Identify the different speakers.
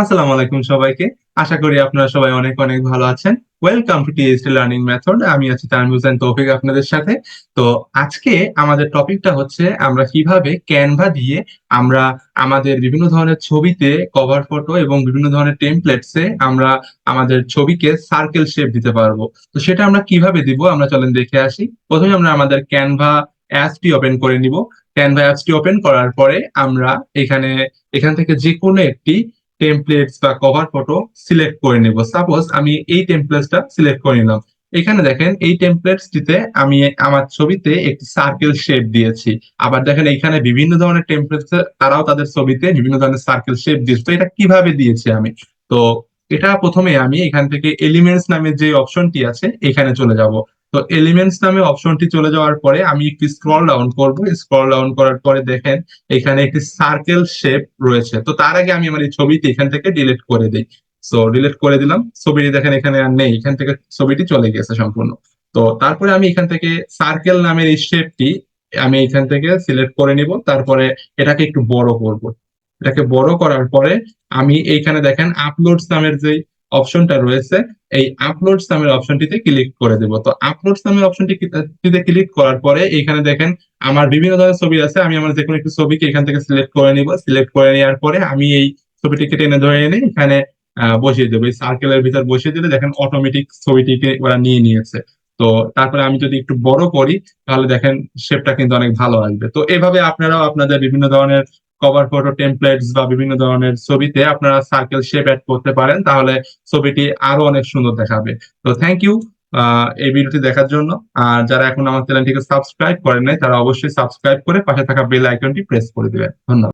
Speaker 1: আসসালামু আলাইকুম সবাইকে। আশা করি আপনারা সবাই অনেক অনেক ভালো আছেন। Welcome to TST learning method. আমি আছি তানভীর হোসেন তৌফিক আপনাদের সাথে। তো আজকে আমাদের টপিকটা হচ্ছে আমরা কিভাবে ক্যানভা দিয়ে আমরা আমাদের বিভিন্ন ধরনের ছবিতে কভার ফটো এবং বিভিন্ন ধরনের টেমপ্লেটসে আমরা আমাদের ছবিকে সার্কেল শেপ দিতে পারবো। তো সেটা আমরা কিভাবে দিব আমরা চলেন দেখে আসি। প্রথমে আমরা আমাদের ক্যানভা অ্যাপসটি ওপেন করে নিব। ক্যানভা অ্যাপসটি ওপেন করার পরে আমরা এখানে এখান থেকে যে কোনো একটি টেমপ্লেটস বা কভার ফটো সিলেক্ট করে নিব। সাপোজ আমি এই টেমপ্লেটসটা সিলেক্ট করে নিলাম। এখানে দেখেন এই টেমপ্লেটসটিতে আমি আমার ছবিতে একটি সার্কেল শেপ দিয়েছি। আবার দেখেন এখানে বিভিন্ন ধরনের টেমপ্লেটস তারাও তাদের ছবিতে বিভিন্ন ধরনের সার্কেল শেপ দিয়েছে। তো এটা কিভাবে দিয়েছি আমি? তো এটা প্রথমে আমি এখান থেকে এলিমেন্টস নামে যে অপশনটি আছে এখানে চলে যাব। তো এলিমেন্টস নামে অপশনটি চলে যাওয়ার পরে আমি একটু স্ক্রল ডাউন করব। স্ক্রল ডাউন করার পরে দেখেন এখানে একটি সার্কেল শেপ রয়েছে। তো তার আগে আমি আমার এই ছবিটি এখান থেকে ডিলিট করে দিই। সো ডিলিট করে দিলাম, ছবিটি দেখেন এখানে আর নেই, এখান থেকে ছবিটি চলে গেছে সম্পূর্ণ। তো তারপরে আমি এখান থেকে সার্কেল নামের এই শেপটি আমি এখান থেকে সিলেক্ট করে নিব। তারপরে এটাকে একটু বড় করব। এটাকে বড় করার পরে আমি এইখানে দেখেন আপলোডস নামের যে অপশনটা রয়েছে, এই আপলোডস নামের অপশনটিতে ক্লিক করে দেব। তো আপলোডস নামের অপশনটিতে ক্লিক করার পরে এখানে দেখেন আমার বিভিন্ন ধরনের ছবি আছে। আমি আমার যে কোনো একটি ছবিকে এখান থেকে সিলেক্ট করে নিব। সিলেক্ট করে নেওয়ার পরে আমি এই ছবিটিকে টেনে ধরে এনে এখানে বসিয়ে দেবো। এই সার্কেলের ভিতর বসিয়ে দিলে দেখেন অটোমেটিক ছবিটিকে ওরা নিয়ে নিয়েছে। তো তারপরে আমি যদি একটু বড় করি তাহলে দেখেন শেপটা কিন্তু অনেক ভালো আসবে। তো এভাবে আপনারাও আপনাদের বিভিন্ন ধরনের কভার ফটো টেমপ্লেটস বা বিভিন্ন ধরনের ছবিতে আপনারা সার্কেল শেপ অ্যাড করতে পারেন, তাহলে ছবিটি আরো অনেক সুন্দর দেখাবে। তো থ্যাংক ইউ এই ভিডিওটি দেখার জন্য। আর যারা এখন আমার চ্যানেলটিকে সাবস্ক্রাইব করেন নাই তারা অবশ্যই সাবস্ক্রাইব করে পাশে থাকা বেল আইকনটি প্রেস করে দিবেন। ধন্যবাদ।